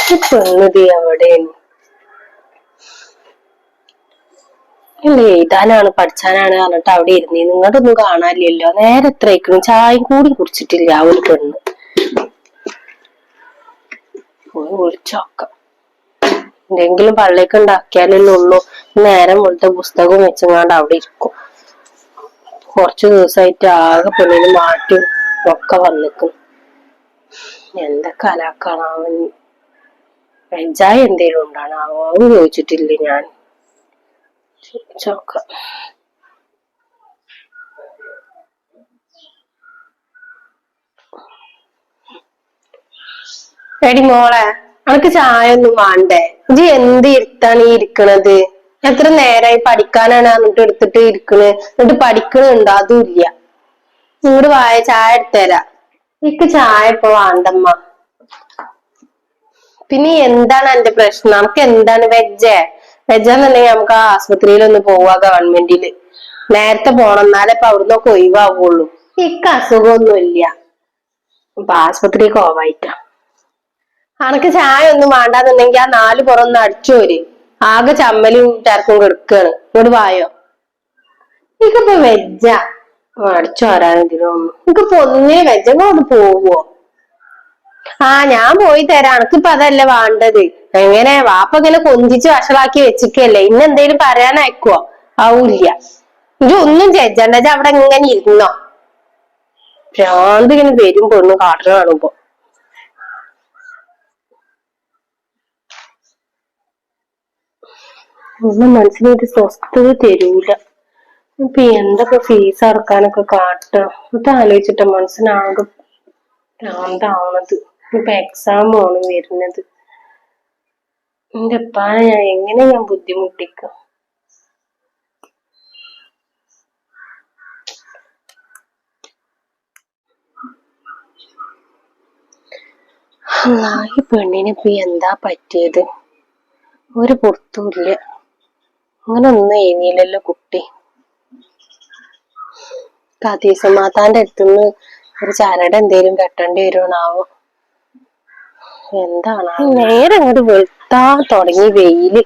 പെണ്ണുതി അവിടെ അല്ല എഴുതാനാണ് പഠിച്ചാനാണ് പറഞ്ഞിട്ട് അവിടെ ഇരുന്നേ. നിങ്ങടൊന്നും കാണാനില്ലല്ലോ. നേരെ എത്രയ്ക്കണം, ചായയും കൂടി കുടിച്ചിട്ടില്ല ആ ഒരു പെണ്ണ്. പോയി വിളിച്ചോക്കാം. എന്തെങ്കിലും പള്ളിയൊക്കെ ഉണ്ടാക്കിയാലല്ലേ ഉള്ളൂ. നേരം പോലത്തെ പുസ്തകം വെച്ചങ്ങാണ്ട് അവിടെ ഇരിക്കും. കുറച്ചു ദിവസമായിട്ട് ആകെ പെണ്ണിന് മാറ്റും ഒക്കെ വന്നിക്കും. എന്തൊക്കെ അലാക്കാണാവൻ. വെഞ്ചായ എന്തേലും ഉണ്ടാണ് അവൻ ചോദിച്ചിട്ടില്ല. ഞാൻ ചോക്കാം. എടി മോളെ, അനക്ക് ചായ ഒന്നും വേണ്ടേ? ഇജ്ജ് എന്ത് ഇരുത്താണ് ഈ ഇരിക്കണത്? എത്ര നേരായി പഠിക്കാനാണ് എന്നിട്ട് എടുത്തിട്ട് ഇരിക്കണ്? എന്നിട്ട് പഠിക്കണുണ്ടോ? അതും ഇല്ല. ഇങ്ങോട്ട് വായ, ചായ എടുത്തരാ. എനിക്ക് ചായ ഇപ്പൊ വേണ്ടമ്മ. പിന്നെ എന്താണ് എന്റെ പ്രശ്നം? നമുക്ക് എന്താണ്? വെജാന്നുണ്ടെങ്കിൽ നമുക്ക് ആ ആസ്പത്രിയിലൊന്ന് പോവാ, ഗവൺമെന്റില്. നേരത്തെ പോണം, എന്നാലേ ഇപ്പൊ അവിടുന്നൊക്കെ ഒഴിവാകുള്ളൂ. ഇക്ക് അസുഖമൊന്നുമില്ല. ഇപ്പൊ ആസ്പത്രിക്ക് പോവായിട്ടാ. അനക്ക് ചായ ഒന്നും വേണ്ടാന്നുണ്ടെങ്കിൽ ആ 4 പുറം അടിച്ചോര്. ആകെ ചമ്മലും തിരക്കും കിടക്കാണ്. ഇങ്ങോട്ട് വായോ. എനിക്കിപ്പോ വെജാ അടിച്ചു വരാനെന്തിനൊന്നും. എനിക്കിപ്പോ ഒന്നേ വെജ. ഇങ്ങോട്ട് പോവോ? ഞാൻ പോയി തരാം. അനക്കിപ്പോ അതല്ല വേണ്ടത്. എങ്ങനെ വാപ്പ ഇങ്ങനെ കൊഞ്ചിച്ച് വഷളാക്കി വെച്ചിക്കല്ലേ. ഇന്നെന്തേലും പറയാനയക്കുവോ? ആവൂല്ല. ഇത് ഒന്നും ചെജണ്ട. അവിടെ ഇങ്ങനെ ഇരുന്നോ. ഭ്രാന്ത് ഇങ്ങനെ വരും പെണ്ണു കാട്ടിന് കാണുമ്പോ. ഒന്നും മനസ്സിനൊരു സ്വസ്ഥത തരൂല. ഇപ്പൊ എന്തൊക്കെ ഫീസ് അടക്കാനൊക്കെ കാട്ടുക. ഇത് ആലോചിച്ചിട്ട മനസ്സിനാകെ ഭ്രാന്താവണത്. ഇപ്പൊ എക്സാമാണ് വരുന്നത്. എന്റെ ഉപ്പാനെ എങ്ങനെ ഞാൻ ബുദ്ധിമുട്ടിക്കാം? ഈ പെണ്ണിന് ഇപ്പൊ എന്താ പറ്റിയത്? ഒരു പുറത്തുമില്ല. അങ്ങനെ ഒന്നും എഴുന്നില്ലല്ലോ കുട്ടി. കതീസമാതാന്റെ അടുത്തുനിന്ന് ഒരു ചരട് എന്തേലും കെട്ടേണ്ടി വരുമോന്നാവോ? എന്താണ് നേരെ അങ്ങോട്ട് വെളുത്താ തുടങ്ങി വെയില്.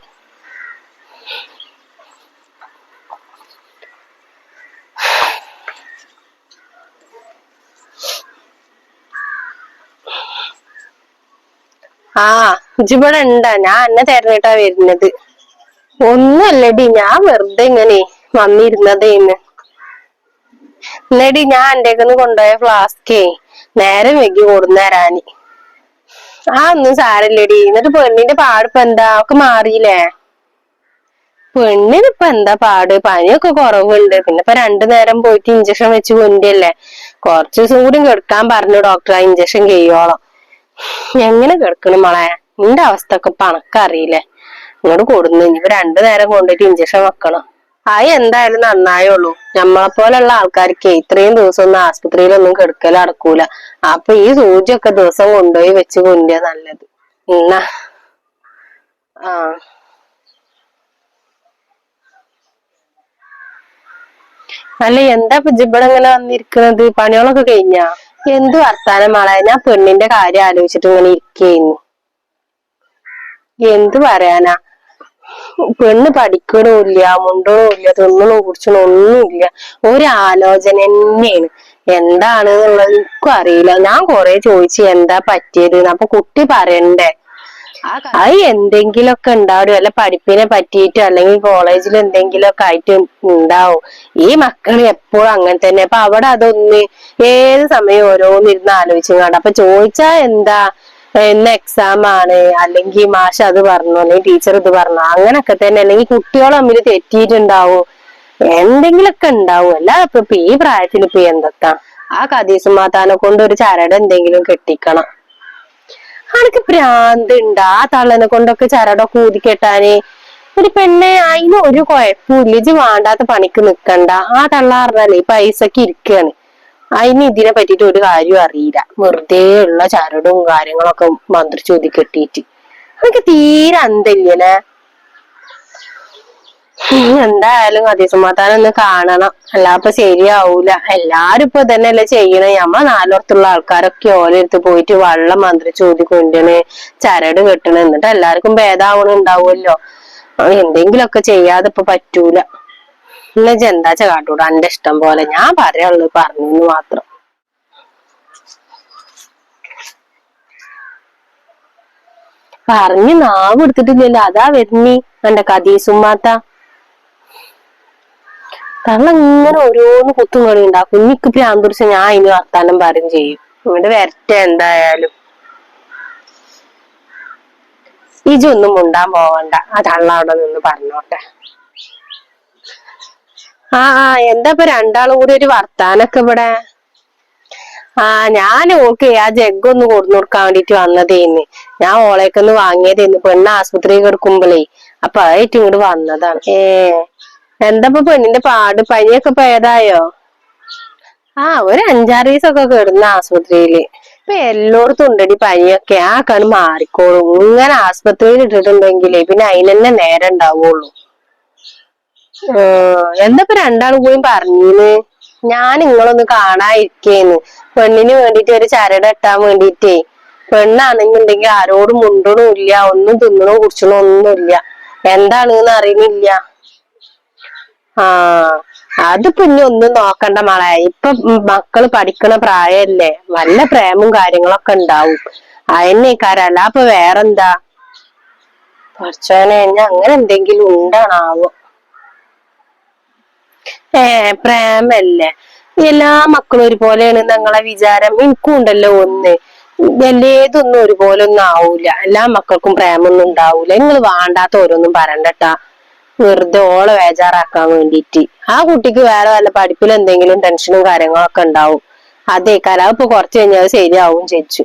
ഇജിവിടെ ഉണ്ടാ? ഞാൻ എന്നെ തെരഞ്ഞിട്ടാ വരുന്നത്. ഒന്നുമല്ലടി, ഞാൻ വെറുതെ ഇങ്ങനെ വന്നിരുന്നതേന്ന്. എന്നടി ഞാൻ എന്റെക്കൊന്ന് കൊണ്ടുപോയ ഫ്ലാസ്കേ നേരം വെക്കി കൊടുന്നേരാന്. ഒന്നും സാരല്ലടി. എന്നിട്ട് പെണ്ണിന്റെ പാടിപ്പോ എന്താ? ഒക്കെ മാറിയില്ലേ? പെണ്ണിനിപ്പൊ എന്താ പാട്? പനിയൊക്കെ കുറവുണ്ട്. പിന്നെ ഇപ്പൊ 2 നേരം പോയിട്ട് ഇഞ്ചക്ഷൻ വെച്ച് കൊണ്ടല്ലേ. കുറച്ചു ദിവസം കൂടി കിടക്കാൻ പറഞ്ഞു ഡോക്ടർ, ആ ഇഞ്ചക്ഷൻ കഴിയോളം. എങ്ങനെ കിടക്കണം മോളെ? നിന്റെ അവസ്ഥ ഒക്കെ ഇപ്പൊ അനക്കറിയില്ലേ. ഇങ്ങോട്ട് കൊടുന്നു. ഇനിയിപ്പോ 2 നേരം കൊണ്ടിട്ട് ഇഞ്ചക്ഷൻ വെക്കണം. എന്തായാലും നന്നായുള്ളൂ. നമ്മളെ പോലുള്ള ആൾക്കാർക്ക് ഇത്രയും ദിവസം ഒന്നും ആസ്പത്രിയിലൊന്നും കിടക്കൽ നടക്കൂല. അപ്പൊ ഈ സൂചിയൊക്കെ ദിവസം കൊണ്ടുപോയി വെച്ച് കൊണ്ടുപോയ നല്ലത്. എന്നാ അല്ല, എന്താ ഇവിടെ ഇങ്ങനെ വന്നിരിക്കുന്നത്? പണികളൊക്കെ കഴിഞ്ഞാ? എന്ത് വർത്താനം മോളെ? ഞാൻ പെണ്ണിന്റെ കാര്യം ആലോചിച്ചിട്ട് ഇങ്ങനെ ഇരിക്കുന്നു. എന്ത് പറയാനാ? പെണ്ണ് പഠിക്കണമില്ല, മുണ്ടണമില്ല, തിന്നണോ കുടിച്ചണോ ഒന്നുമില്ല. ഒരു ആലോചന തന്നെയാണ്. എന്താണെന്നുള്ളത് എനിക്കും അറിയില്ല. ഞാൻ കൊറേ ചോദിച്ചു എന്താ പറ്റിയത്. അപ്പൊ കുട്ടി പറയണ്ടേ. അത് എന്തെങ്കിലുമൊക്കെ ഉണ്ടാവും. അല്ല പഠിപ്പിനെ പറ്റിയിട്ടോ അല്ലെങ്കിൽ കോളേജിൽ എന്തെങ്കിലുമൊക്കെ ആയിട്ട് ഉണ്ടാവും. ഈ മക്കൾ എപ്പോഴും അങ്ങനെ തന്നെ. അപ്പൊ അവിടെ അതൊന്ന് ഏത് സമയം ഓരോന്നിരുന്ന് ആലോചിച്ചും. അപ്പൊ ചോദിച്ചാ എന്താ, ഇന്ന് എക്സാം ആണ്, അല്ലെങ്കിൽ മാഷ് അത് പറഞ്ഞു, അല്ലെങ്കിൽ ടീച്ചർ ഇത് പറഞ്ഞു, അങ്ങനൊക്കെ തന്നെ. അല്ലെങ്കിൽ കുട്ടികൾ തമ്മിൽ തെറ്റിയിട്ടുണ്ടാവും. എന്തെങ്കിലുമൊക്കെ ഉണ്ടാവും. അല്ല ഇപ്പൊ ഈ പ്രായത്തിൽ ഇപ്പൊ എന്തൊക്കെ കദീസുമാതാനെ കൊണ്ട് ഒരു ചരട് എന്തെങ്കിലും കെട്ടിക്കണം. അനക്ക് ഭ്രാന്ത് ഉണ്ടാ? ആ തള്ളനെ കൊണ്ടൊക്കെ ചരടൊക്കെ ഊതിക്കെട്ടാന്. ഒരു പെണ്ണെ, അതിന് ഒരു കുഴപ്പമില്ല. ഇജ്ജ് വേണ്ടാത്ത പണിക്ക് നിക്കണ്ട. ആ തള്ള പറഞ്ഞാലേ പൈസക്ക് ഇരിക്കുകയാണ്. അതിന് ഇതിനെ പറ്റിയിട്ട് ഒരു കാര്യവും അറിയില്ല. വെറുതെ ഉള്ള ചരടും കാര്യങ്ങളൊക്കെ മന്ത്രിച്ചൂതി കെട്ടിയിട്ട്. എനിക്ക് തീരെ അന്തല്ലേ. എന്തായാലും അതീസുമാത്താനൊന്ന് കാണണം, അല്ലാപ്പൊ ശരിയാവൂല. എല്ലാരും ഇപ്പൊ തന്നെയല്ലേ ചെയ്യണേ. നമ്മളെ നാലോടത്തുള്ള ആൾക്കാരൊക്കെ ഓരോരുത്ത് പോയിട്ട് വെള്ളം മന്ത്രിച്ച് ഊതി കൊണ്ടണ്, ചരട് കെട്ടണ്. എന്നിട്ട് എല്ലാവർക്കും ഭേദാവണുണ്ടാവുമല്ലോ. എന്തെങ്കിലുമൊക്കെ ചെയ്യാതെ ഇപ്പൊ പറ്റൂല. എന്നാ എന്താച്ച കാട്ടൂടാ, എന്റെ ഇഷ്ടം പോലെ. ഞാൻ പറയുള്ളൂ പറഞ്ഞു മാത്രം. പറഞ്ഞ് നാവ് എടുത്തിട്ടില്ലല്ലോ, അതാ വരുന്നീ എന്റെ കദീസുമാത്ത. തള്ള ഇങ്ങനെ ഓരോന്ന് കുത്തും കളി ഉണ്ടാക്കും. കുഞ്ഞിക്ക് പ്രാന്തുടിച്ച ഞാൻ അതിന് വർത്താനം പറയും ചെയ്യും. ഇങ്ങോട്ട് വരട്ടെ എന്തായാലും. ഇജൊന്നും മുണ്ടാൻ പോവണ്ട, ആ തള്ള അവിടെ നിന്ന് പറഞ്ഞോട്ടെ. എന്താ ഇപ്പൊ രണ്ടാളും കൂടി ഒരു വർത്താനൊക്കെ ഇവിടെ? ഞാൻ ഓൾക്ക് ആ ജഗ്ഗൊന്ന് കൊടുന്നു കൊടുക്കാൻ വേണ്ടിട്ട് വന്നതേന്ന്. ഞാൻ ഓളേക്കൊന്ന് വാങ്ങിയതേന്ന്, പെണ്ണ് ആശുപത്രിയിൽ കിടക്കുമ്പോളേ. അപ്പൊ അതായിട്ട് ഇങ്ങോട്ട് വന്നതാണ്. എന്താ പെണ്ണിന്റെ പാട്? പനിയൊക്കെ ഭേദായോ? ഒരു 5-6 ദിവസമൊക്കെ കിടന്ന ആശുപത്രിയില്. ഇപ്പൊ എല്ലായിടത്തും ഉണ്ടടി പനിയൊക്കെ. കണ് മാറിക്കോളും. ഇങ്ങനെ ആശുപത്രിയിൽ ഇട്ടിട്ടുണ്ടെങ്കിലേ പിന്നെ അതിനെന്നെ നേരം ഉണ്ടാവുള്ളൂ. എന്താ ഇപ്പൊ രണ്ടാളും കൂടി പറഞ്ഞീന്ന്? ഞാൻ നിങ്ങളൊന്ന് കാണാതിരിക്കേന്ന്. പെണ്ണിന് വേണ്ടിട്ട് ഒരു ചരട് കെട്ടാൻ വേണ്ടിട്ടേ. പെണ്ണാണെന്നുണ്ടെങ്കിൽ ആരോടും മുണ്ടണും ഇല്ല, ഒന്നും തിന്നണോ കുടിച്ചണോ ഒന്നുമില്ല. എന്താണെന്ന് അറിയുന്നില്ല. അതിപ്പോ ഇനി ഒന്നും നോക്കണ്ട മോളെ. ഇപ്പൊ മക്കള് പഠിക്കണ പ്രായല്ലേ, വല്ല പ്രേമും കാര്യങ്ങളൊക്കെ ഉണ്ടാവും. അതെന്നെക്കാരം, അല്ല അപ്പൊ വേറെന്താ? പഠിച്ചോനെ, ഇനി അങ്ങനെ എന്തെങ്കിലും ഉണ്ടാണാവോ? പ്രേമല്ലേ? എല്ലാ മക്കളും ഒരുപോലെയാണ് നിങ്ങളെ വിചാരം? എനിക്കും ഉണ്ടല്ലോ ഒന്ന്. വല്ലേതൊന്നും ഒരുപോലെ ഒന്നും ആവൂല. എല്ലാ മക്കൾക്കും പ്രേമൊന്നും ഉണ്ടാവൂല. നിങ്ങൾ വേണ്ടാത്ത ഓരോന്നും പറയണ്ടട്ടാ, വെറുതെ ഓളെ ബേജാറാക്കാൻ വേണ്ടിട്ട്. ആ കുട്ടിക്ക് വേറെ വല്ല പഠിപ്പിൽ എന്തെങ്കിലും ടെൻഷനും കാര്യങ്ങളൊക്കെ ഉണ്ടാവും. അതേക്കാരം. അതിപ്പോ കുറച്ച് കഴിഞ്ഞാൽ ശരിയാവും ചേച്ചു.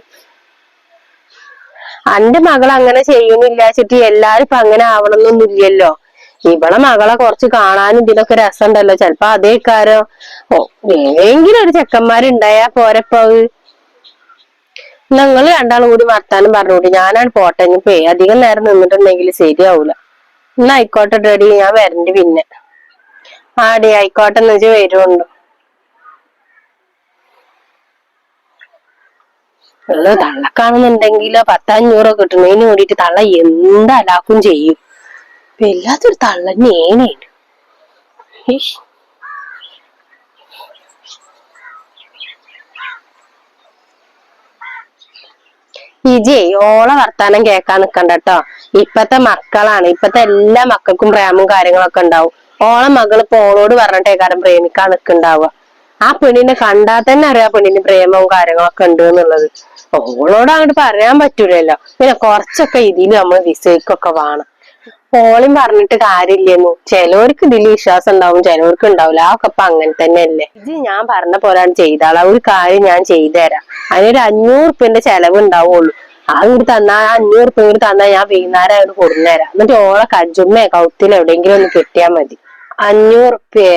അന്റെ മകൾ അങ്ങനെ ചെയ്യുന്നില്ല ചേച്ചി. എല്ലാരും ഇപ്പൊ അങ്ങനെ ആവണമെന്നൊന്നും ഇല്ലല്ലോ. ഇവളെ മകളെ കുറച്ച് കാണാനും ഇതിനൊക്കെ രസമുണ്ടല്ലോ. ചെലപ്പോ അതേക്കാരോ. ഏതെങ്കിലും ഒരു ചെക്കന്മാരുണ്ടായാ പോരപ്പോ. ഞങ്ങള് രണ്ടാളും കൂടി വർത്താനം പറഞ്ഞോട്ടി. ഞാനാണ് പോട്ടെ. ഇനിപ്പോ അധികം നേരം നിന്നിട്ടുണ്ടെങ്കിൽ ശരിയാവൂല. എന്നാ ആയിക്കോട്ടെ ഡേഡി, ഞാൻ വരണ്ട് പിന്നെ. ആടി ആയിക്കോട്ടെ, എന്നുവെച്ച് വരുവുണ്ട്. തള്ളക്കാണെന്നുണ്ടെങ്കിലോ 10-500 കിട്ടുന്നതിന് വേണ്ടിട്ട് തള്ള എന്താലാക്കും ചെയ്യും. വല്ലാത്തൊരു തള്ളന്നേനെ. ഇജേ ഓളെ വർത്താനം കേൾക്കാൻ നിക്കണ്ടട്ടോ. ഇപ്പത്തെ മക്കളാണ്. ഇപ്പത്തെ എല്ലാ മക്കൾക്കും പ്രേമവും കാര്യങ്ങളൊക്കെ ഉണ്ടാവും. ഓളെ മകളിപ്പോ ഓളോട് പറഞ്ഞിട്ടേക്കാരം പ്രേമിക്കാൻ നിക്കുണ്ടാവുക. ആ പെണ്ണിനെ കണ്ടാൽ തന്നെ അറിയാം പെണ്ണിന് പ്രേമവും കാര്യങ്ങളൊക്കെ ഉണ്ട് എന്നുള്ളത്. ഓളോട് അങ്ങോട്ട് പറയാൻ പറ്റൂലല്ലോ. പിന്നെ കുറച്ചൊക്കെ ഇതില് നമ്മൾ വിസയ്ക്കൊക്കെ വേണം. ഓളും പറഞ്ഞിട്ട് കാര്യമില്ലെന്നു. ചിലവർക്ക് ഇതില് വിശ്വാസം ഉണ്ടാവും, ചിലവർക്ക് ഉണ്ടാവില്ല. ആ ഒക്കെ അങ്ങനെ തന്നെയല്ലേ. ഇത് ഞാൻ പറഞ്ഞ പോലാണ് ചെയ്താളാ. ഒരു കാര്യം ഞാൻ ചെയ്തുതരാം. അതിനൊരു 500 ചെലവ് ഉണ്ടാവുള്ളൂ. അങ്ങോട്ട് തന്നാ 500 കൂടി തന്നാ ഞാൻ വൈകുന്നേരം അങ്ങോട്ട് കൊടുന്നേരാം. എന്നിട്ട് ഓളെ കജുമ്മേ കൗത്തിലോ എവിടെയെങ്കിലും ഒന്ന് കിട്ടിയാൽ മതി. 500?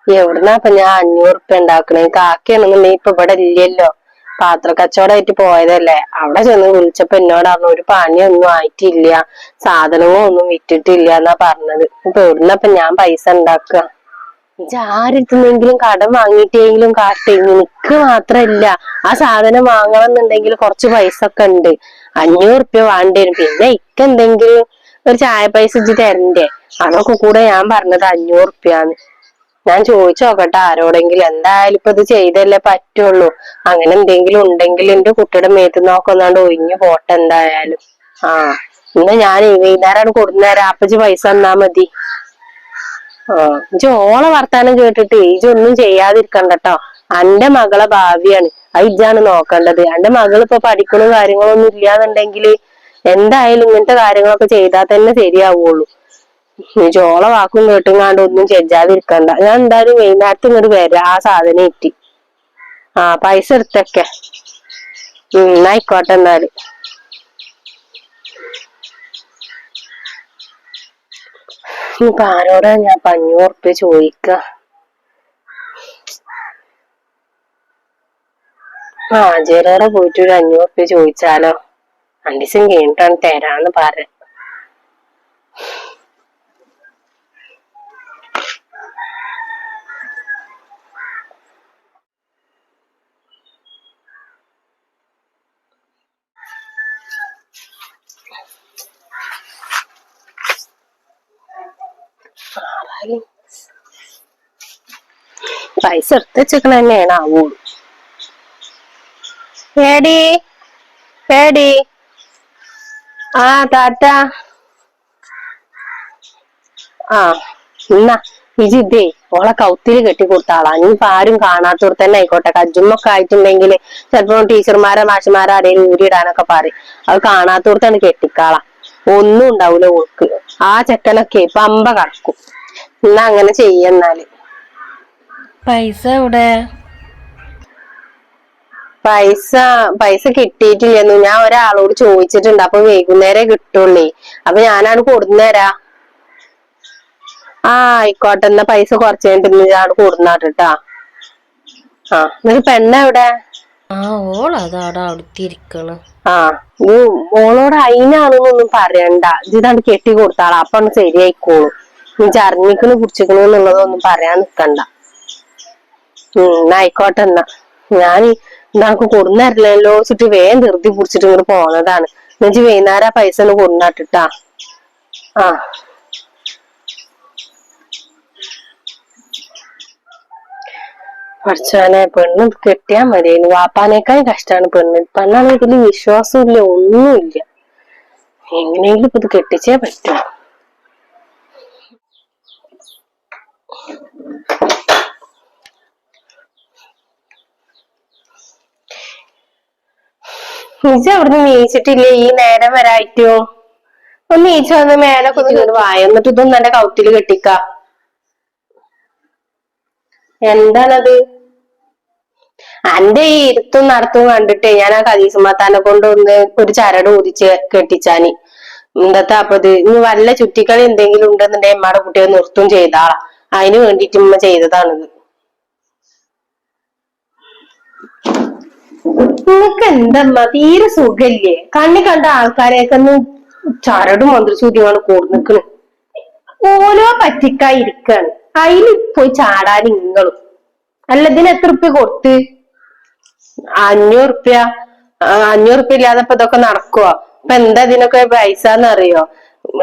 എവിടുന്നാ ഇപ്പൊ ഞാൻ 500 ഉണ്ടാക്കണേ? കാക്കയാണെന്നുണ്ടെങ്കിൽ ഇപ്പൊ ഇവിടെ ഇല്ലല്ലോ. പാത്ര കച്ചവടമായിട്ട് പോയതല്ലേ. അവിടെ ചെന്ന് വിളിച്ചപ്പോ എന്നോട് പറഞ്ഞു ഒരു പണിയൊന്നും ആയിട്ടില്ല, സാധനങ്ങളൊന്നും വിറ്റിട്ടില്ല എന്നാ പറഞ്ഞത്. ഇപ്പൊ എവിടുന്നപ്പൊ ഞാൻ പൈസ ഉണ്ടാക്കുക? ഇജ് ആരെടുത്തുന്നെങ്കിലും കടം വാങ്ങിയിട്ടെങ്കിലും കാട്ടെ. നിനക്ക് മാത്രല്ല, ആ സാധനം വാങ്ങണം എന്നുണ്ടെങ്കിൽ കുറച്ച് പൈസ ഒക്കെ ഉണ്ട്. 500 വേണ്ടി വരും. പിന്നെ എന്തെങ്കിലും ഒരു ചായ പൈസ ഇജ്ജ് തരണ്ടേ? അതൊക്കെ കൂടെ ഞാൻ പറഞ്ഞത് 500. ഞാൻ ചോദിച്ചു നോക്കട്ടെ ആരോടെങ്കിലും. എന്തായാലും ഇപ്പൊ ഇത് ചെയ്തല്ലേ പറ്റുള്ളൂ. അങ്ങനെ എന്തെങ്കിലും ഉണ്ടെങ്കിൽ എന്റെ കുട്ടിയുടെ മേത്ത് നോക്കൊന്നാണ്ട് ഒഴിഞ്ഞു പോട്ടെ എന്തായാലും. ഇന്ന് ഞാൻ വൈകുന്നേരം കൊടുന്നേരാം. അപ്പച്ചി പൈസ തന്നാ മതി. ഇജ്ജ് ഓളെ വർത്താനം കേട്ടിട്ട് ഇജ്ജൊന്നും ചെയ്യാതിരിക്കണ്ടട്ടോ. അന്റെ മകളെ ഭാവിയാണ്, അത് ഇജ്ജാണ് നോക്കേണ്ടത്. അന്റെ മകൾ ഇപ്പൊ പഠിക്കണ കാര്യങ്ങളൊന്നും ഇല്ലാന്നുണ്ടെങ്കിൽ എന്തായാലും ഇങ്ങനത്തെ കാര്യങ്ങളൊക്കെ ചെയ്താൽ തന്നെ ശരിയാവുള്ളൂ. ഓളെ വാക്കും കേട്ടുങ്ങാണ്ട് ഒന്നും ചെജ്ജാതിരിക്കണ്ട. ഞാൻ എന്തായാലും വൈകുന്നേരത്ത് ഇങ്ങോട്ട് വരാം ആ സാധനം ഇറ്റി. പൈസ എടുത്തൊക്കെ. ആയിക്കോട്ടെ എന്നാല്. ഇനിയിപ്പൊ ആരോടാ ഞാൻ 500 ചോദിക്ക? ജയലോടെ പോയിട്ട് ഒരു 500 ചോദിച്ചാലോ? 2 ദിവസം കഴിഞ്ഞിട്ടാണ് തരാന്ന് പറയാ. പൈസ എടുത്ത് വെച്ചേക്കണ തന്നെയാണ് ആവൂള്. പേടി പേടി ആ താത്ത ആ എന്നാ ഇതേ ഓളെ കൗത്തില് കെട്ടിക്കൊടുത്ത ആളാ. ഇനിയിപ്പോ ആരും കാണാത്തോടത്ത് തന്നെ ആയിക്കോട്ടെ. കജ്ജുമൊക്കെ ആയിട്ടുണ്ടെങ്കില് ചിലപ്പോ ടീച്ചർമാരെ മാഷന്മാരെ ആരെയും ഊരിയിടാനൊക്കെ പറയും. അത് കാണാത്തോടത്താണ് കെട്ടിക്കാളാ. ഒന്നും ഉണ്ടാവൂല ഓൾക്ക്. ആ ചെക്കനൊക്കെ പമ്പ കടക്കും. എന്നാ അങ്ങനെ ചെയ്യെന്നാല്. പൈസ എവിടെ? പൈസ പൈസ കിട്ടിയിട്ടില്ലെന്നു. ഞാൻ ഒരാളോട് ചോദിച്ചിട്ടുണ്ട്. അപ്പൊ വൈകുന്നേരം കിട്ടുള്ളേ. അപ്പൊ ഞാനാണ് കൊടുന്നേരാ. ആ ആയിക്കോട്ടെ. എന്നാ പൈസ കുറച്ച് കഴിഞ്ഞിട്ട് ഞാൻ കൊടുന്നാട്ടാ. ആ എന്നിട്ട് പെണ്ണെവിടെ? ആ ഓളതാടാ അടുത്തിരിക്കണ്. ആ ഇത് മോളോട് അയിനാണെന്നൊന്നും പറയണ്ട. ഇതാണ്ട് കെട്ടി കൊടുത്താളാ. അപ്പൊ ഒന്ന് ശരിയായിക്കോളും. നീ ചറിഞ്ഞിക്കണ് കുടിച്ചിക്കണ് എന്നുള്ളതൊന്നും പറയാൻ നിക്കണ്ട. എന്നാ ആയിക്കോട്ടെ. എന്നാ ഞാൻ ഇതാൾക്ക് കൊടുന്നരില്ലല്ലോ വെച്ചിട്ട് വേഗം ധൃതി പിടിച്ചിട്ട് ഇങ്ങോട്ട് പോന്നതാണ്. എന്നുവെച്ച് വൈകുന്നേരം ആ പൈസ ഒന്ന് കൊടുന്നാട്ടിട്ടാ. ആ പഠിച്ചോനെ പെണ്ണ് കെട്ടിയാ മതിയായിരുന്നു. വാപ്പാനേക്കാൾ കഷ്ടാണ് പെണ്ണ്. പെണ്ണാണെങ്കിൽ ഇതില് വിശ്വാസം ഇല്ല, ഒന്നുമില്ല. എങ്ങനെയെങ്കിലും ഇപ്പൊ ഇത് കെട്ടിച്ചേ പറ്റൂ. നിജ അവിടുന്ന് നീച്ചിട്ടില്ലേ ഈ നേരം വരായിട്ടോ? ഒന്ന് നീച്ച വന്ന് മേലൊക്കെ ഒന്ന് വായ, എന്നിട്ട് ഇതൊന്നും എന്റെ കൗത്തില് കെട്ടിക്ക. എന്താണത്? അന്റെ ഈ ഇരുത്തും നടത്തും കണ്ടിട്ടേ ഞാൻ ആ കദീസുമാത്താനെ കൊണ്ട് ഒന്ന് ഒരു ചരട് ഊതിച്ച് കെട്ടിച്ചാനി. എന്തത്താ അപ്പത്? ഇനി വല്ല ചുറ്റിക്കളി എന്തെങ്കിലും ഉണ്ടെന്നുണ്ടെങ്കിൽ അമ്മയുടെ കുട്ടിയെ നിർത്തും ചെയ്താളാ. അതിന് വേണ്ടിട്ട് ഉമ്മ ചെയ്തതാണിത്. നിങ്ങക്ക് എന്തമ്മ തീരെ സുഖല്ലേ? കണ്ണി കണ്ട ആൾക്കാരെയൊക്കെ ഒന്ന് ചരടും മന്ത്രിച്ചൂതിയാണ് കൂടെ നിക്കണ്. ഓരോ പറ്റിക്കായി ഇരിക്കാണ്. അതിൽ പോയി ചാടാൻ നിങ്ങളും. അല്ല ഇതിന് എത്ര ഉറുപ്പ്യ കൊടുത്ത്? 500 ഉറുപ്പ്യ. 500 ഉറുപ്പ്യ ഇല്ലാതെ ഇപ്പൊ ഇതൊക്കെ നടക്കുവോ? ഇപ്പൊ എന്താ ഇതിനൊക്കെ പൈസ എന്നറിയോ?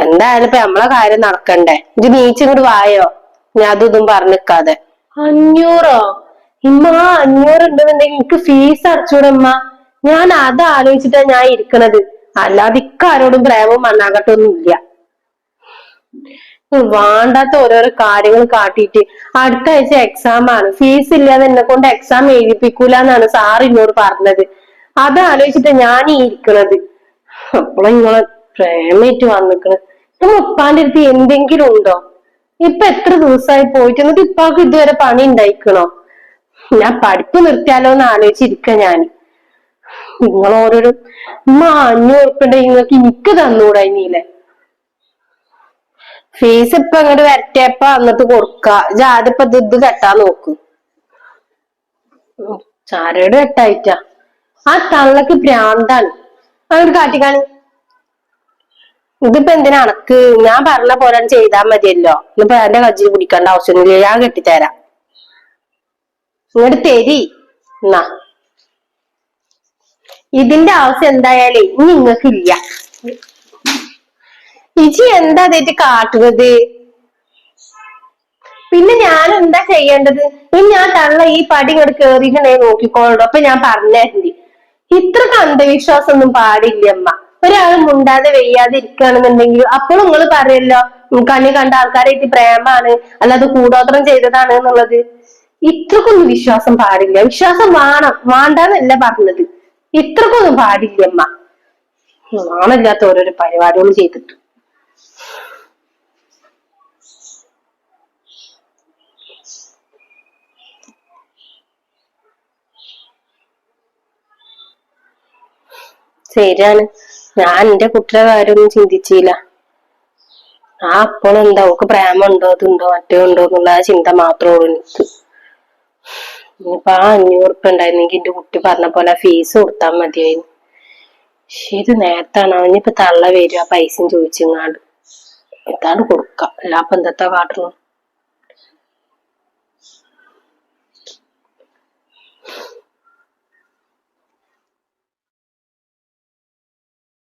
എന്തായാലും ഇപ്പൊ നമ്മളെ കാര്യം നടക്കണ്ടേ? ഇത് നീച്ചിങ്ങോട്ട് വായോ. ഞാൻ അതും പറഞ്ഞിക്കാതെ. 500ഓ? ഇമ്മ 500 ഉണ്ടെന്നുണ്ടെങ്കിൽ എനിക്ക് ഫീസ് അടച്ചൂടമ്മ. ഞാൻ അത് ആലോചിച്ചിട്ടാ ഞാൻ ഇരിക്കണത്. അല്ലാതെ ഇക്കാരോടും പ്രേമവും മണ്ണാകട്ടൊന്നും ഇല്ല. വേണ്ടാത്ത ഓരോരോ കാര്യങ്ങൾ കാട്ടിയിട്ട് അടുത്ത ആഴ്ച എക്സാം ആണ്. ഫീസ് ഇല്ലാതെ എന്നെ കൊണ്ട് എക്സാം എഴുതിപ്പിക്കൂല എന്നാണ് സാറ് എന്നോട് പറഞ്ഞത്. അത് ആലോചിച്ചിട്ടാ ഞാൻ ഈ ഇരിക്കണത്. അപ്പോഴും നിങ്ങളെ പ്രേമേറ്റ് വന്നിക്കണ്. നമ്മൾ ഉപ്പാന്റെ അടുത്ത് എന്തെങ്കിലും ഉണ്ടോ? ഇപ്പൊ എത്ര ദിവസമായി പോയിട്ട് എന്നിട്ട് ഇപ്പാക്ക് ഇതുവരെ പണി ഉണ്ടായിക്കണോ? ഞാൻ പഠിപ്പ് നിർത്തിയാലോ എന്ന് ആലോചിച്ചിരിക്ക ഞാൻ. നിങ്ങൾ ഓരോരോ 500 ഉറുപ്പ്യ നിങ്ങൾക്ക് എനിക്ക് തന്നൂടായില്ലേ? ഫീസ് ഇപ്പൊ അങ്ങോട്ട് വരട്ടേപ്പ എന്നിട്ട് കൊടുക്ക. ജാതിപ്പ ഇത് കെട്ടാൻ നോക്ക്. ചാരയുടെ കെട്ടായിട്ടാ. ആ തള്ളക്ക് ഭ്രാന്താണ്. അങ്ങോട്ട് കാട്ടിക്കാണ്. ഇതിപ്പോ എന്തിനാ അണക്ക്? ഞാൻ പറഞ്ഞ പോലെ ചെയ്താൽ മതിയല്ലോ. ഇന്നിപ്പോ എന്റെ കജ്ജിൽ പിടിക്കേണ്ട ആവശ്യമൊന്നുമില്ല. ഞാൻ കെട്ടിത്തരാം. ഇങ്ങോട്ട് തരി. എന്നാ ഇതിന്റെ ആവശ്യം എന്തായാലേ ഇനി നിങ്ങൾക്കില്ല. ഇജി എന്താ അതേറ്റ് കാട്ടുന്നത്? പിന്നെ ഞാൻ എന്താ ചെയ്യേണ്ടത്? ഇനി ഞാൻ തള്ള ഈ പടി ഇങ്ങോട്ട് കേറിയിട്ടുണ്ടെങ്കിൽ നോക്കിക്കോളൂ. അപ്പൊ ഞാൻ പറഞ്ഞേണ്ടി. ഇത്രക്ക് അന്ധവിശ്വാസം ഒന്നും പാടില്ലമ്മ. ഒരാൾ മുണ്ടാതെ വെയ്യാതെ ഇരിക്കുകയാണെന്നുണ്ടെങ്കിൽ അപ്പോഴും നിങ്ങൾ പറയല്ലോ കണ്ണി കണ്ട ആൾക്കാരായിട്ട് പ്രേമാണ്, അല്ലാതെ കൂടോത്രം ചെയ്തതാണ് എന്നുള്ളത്. ഇത്രക്കൊന്നും വിശ്വാസം പാടില്ല. വിശ്വാസം വേണം, വേണ്ടാന്നല്ല പറഞ്ഞത്. ഇത്രക്കൊന്നും പാടില്ലമ്മ. നാണില്ലാത്ത ഓരോരോ പരിപാടികൾ ചെയ്തിട്ട്. ശരിയാണ്. ഞാൻ എന്റെ കുട്ടിയുടെ കാര്യമൊന്നും ചിന്തിച്ചില്ല. അപ്പോഴും എന്താ ഓക്ക് പ്രേമുണ്ടോ അതുണ്ടോ മറ്റോ ഉണ്ടോ എന്നുള്ള ചിന്ത മാത്രമേ ഉള്ളൂ എനിക്ക്. ഇനിയിപ്പൊ 500 ഉറുപ്പ്യ ഉണ്ടായിരുന്നെങ്കിൽ എന്റെ കുട്ടി പറഞ്ഞ പോലെ ഫീസ് കൊടുത്താൽ മതിയായിരുന്നു. ശരി നേരത്താണോ ഇനിയിപ്പൊ തള്ള വരും ആ പൈസയും ചോദിച്ചെങ്ങാണ്ട് ഇതാണ് കൊടുക്ക. അല്ലാപ്പൊ എന്തത്താ കാട്ടുന്നു?